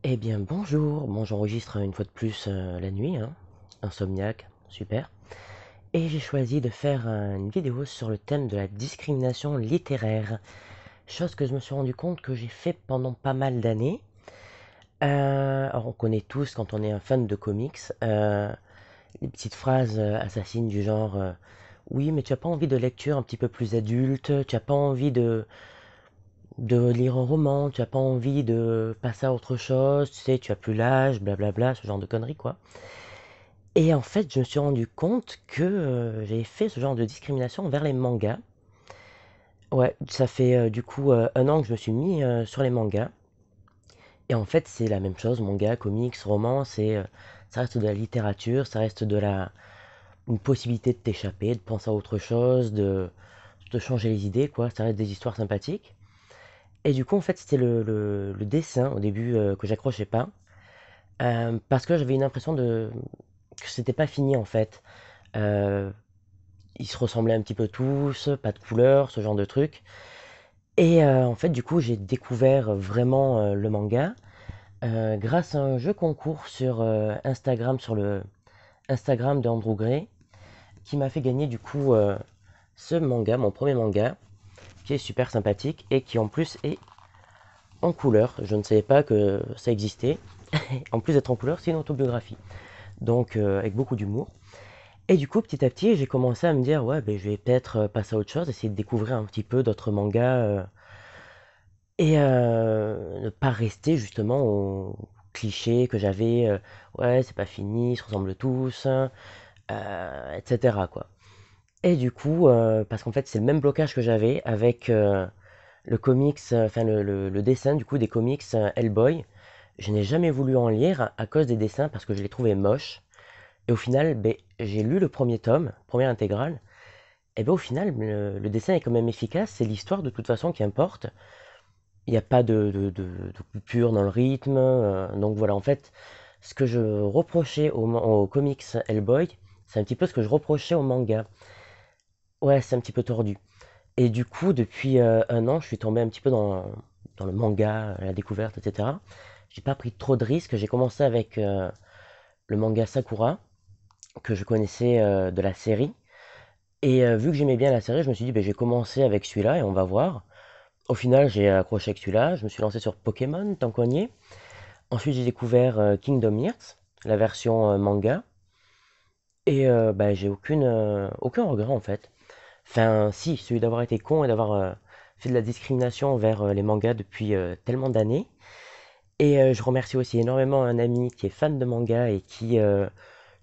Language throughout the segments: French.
Eh bien bonjour, bon j'enregistre une fois de plus la nuit, hein, insomniaque, super. Et j'ai choisi de faire une vidéo sur le thème de la discrimination littéraire. Chose que je me suis rendu compte que j'ai fait pendant pas mal d'années. Alors on connaît tous quand on est un fan de comics, les petites phrases assassines du genre oui mais tu as pas envie de lecture un petit peu plus adulte, tu as pas envie de lire un roman, tu as pas envie de passer à autre chose, tu sais, tu as plus l'âge, blablabla, ce genre de conneries, quoi. Et en fait, je me suis rendu compte que j'avais fait ce genre de discrimination envers les mangas. Ouais, ça fait du coup 1 an que je me suis mis sur les mangas. Et en fait, c'est la même chose, manga, comics, romans, ça reste de la littérature, ça reste une possibilité de t'échapper, de penser à autre chose, de changer les idées, quoi. Ça reste des histoires sympathiques. Et du coup, en fait, c'était le dessin au début que j'accrochais pas. Parce que j'avais une impression que c'était pas fini en fait. Euh, Ils se ressemblaient un petit peu tous, pas de couleurs, ce genre de trucs. Et en fait, du coup, j'ai découvert vraiment le manga grâce à un jeu concours sur Instagram, sur le Instagram de Andrew Gray, qui m'a fait gagner du coup ce manga, mon premier manga, qui est super sympathique et qui en plus est en couleur. Je ne savais pas que ça existait. En plus d'être en couleur, c'est une autobiographie. Donc avec beaucoup d'humour. Et du coup, petit à petit, j'ai commencé à me dire, ouais, ben, je vais peut-être passer à autre chose, essayer de découvrir un petit peu d'autres mangas et ne pas rester justement au cliché que j'avais, ouais, c'est pas fini, ils se ressemblent tous, etc. quoi. Et du coup, parce qu'en fait, c'est le même blocage que j'avais avec le comics, enfin le dessin du coup des comics Hellboy. Je n'ai jamais voulu en lire à cause des dessins parce que je les trouvais moches. Et au final, ben, j'ai lu le premier tome, première intégrale, et ben au final, le dessin est quand même efficace, c'est l'histoire de toute façon qui importe. Il n'y a pas de coupure dans le rythme. Donc voilà, en fait, ce que je reprochais au comics Hellboy, c'est un petit peu ce que je reprochais au manga. Ouais, c'est un petit peu tordu. Et du coup, depuis 1 an, je suis tombé un petit peu dans le manga, la découverte, etc. J'ai pas pris trop de risques. J'ai commencé avec le manga Sakura, que je connaissais de la série. Et vu que j'aimais bien la série, je me suis dit, ben, j'ai commencé avec celui-là et on va voir. Au final, j'ai accroché avec celui-là. Je me suis lancé sur Pokémon, tant qu'on y est. Ensuite, j'ai découvert Kingdom Hearts, la version manga. Et bah, j'ai aucun regret en fait. Enfin, si, celui d'avoir été con et d'avoir fait de la discrimination envers les mangas depuis tellement d'années. Et je remercie aussi énormément un ami qui est fan de manga et qui,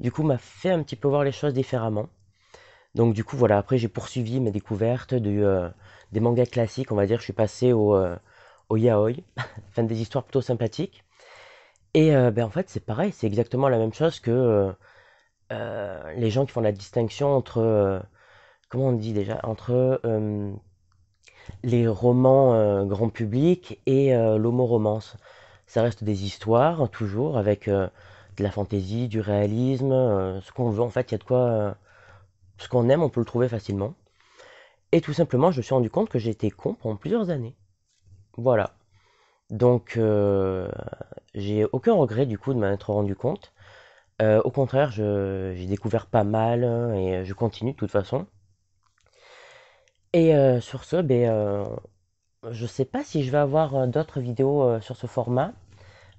du coup, m'a fait un petit peu voir les choses différemment. Donc du coup voilà, après j'ai poursuivi mes découvertes des mangas classiques, on va dire, je suis passé au yaoi, enfin des histoires plutôt sympathiques. Et ben, en fait c'est pareil, c'est exactement la même chose que les gens qui font la distinction entre, comment on dit déjà, entre les romans grand public et l'homo-romance. Ça reste des histoires, toujours, avec de la fantaisie, du réalisme, ce qu'on veut, en fait, il y a de quoi... ce qu'on aime, on peut le trouver facilement. Et tout simplement, je me suis rendu compte que j'étais con pendant plusieurs années. Voilà. Donc, j'ai aucun regret du coup de m'en être rendu compte. Au contraire, j'ai découvert pas mal et je continue de toute façon. Et sur ce, ben, je sais pas si je vais avoir d'autres vidéos sur ce format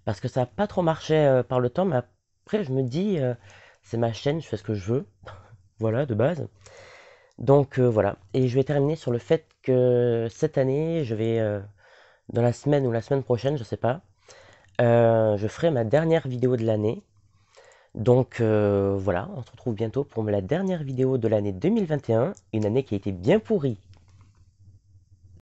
parce que ça n'a pas trop marché par le temps. Mais après, je me dis, c'est ma chaîne, je fais ce que je veux. Voilà, de base. Donc voilà. Et je vais terminer sur le fait que cette année, je vais dans la semaine ou la semaine prochaine, je sais pas, je ferai ma dernière vidéo de l'année. Donc voilà, on se retrouve bientôt pour la dernière vidéo de l'année 2021, une année qui a été bien pourrie.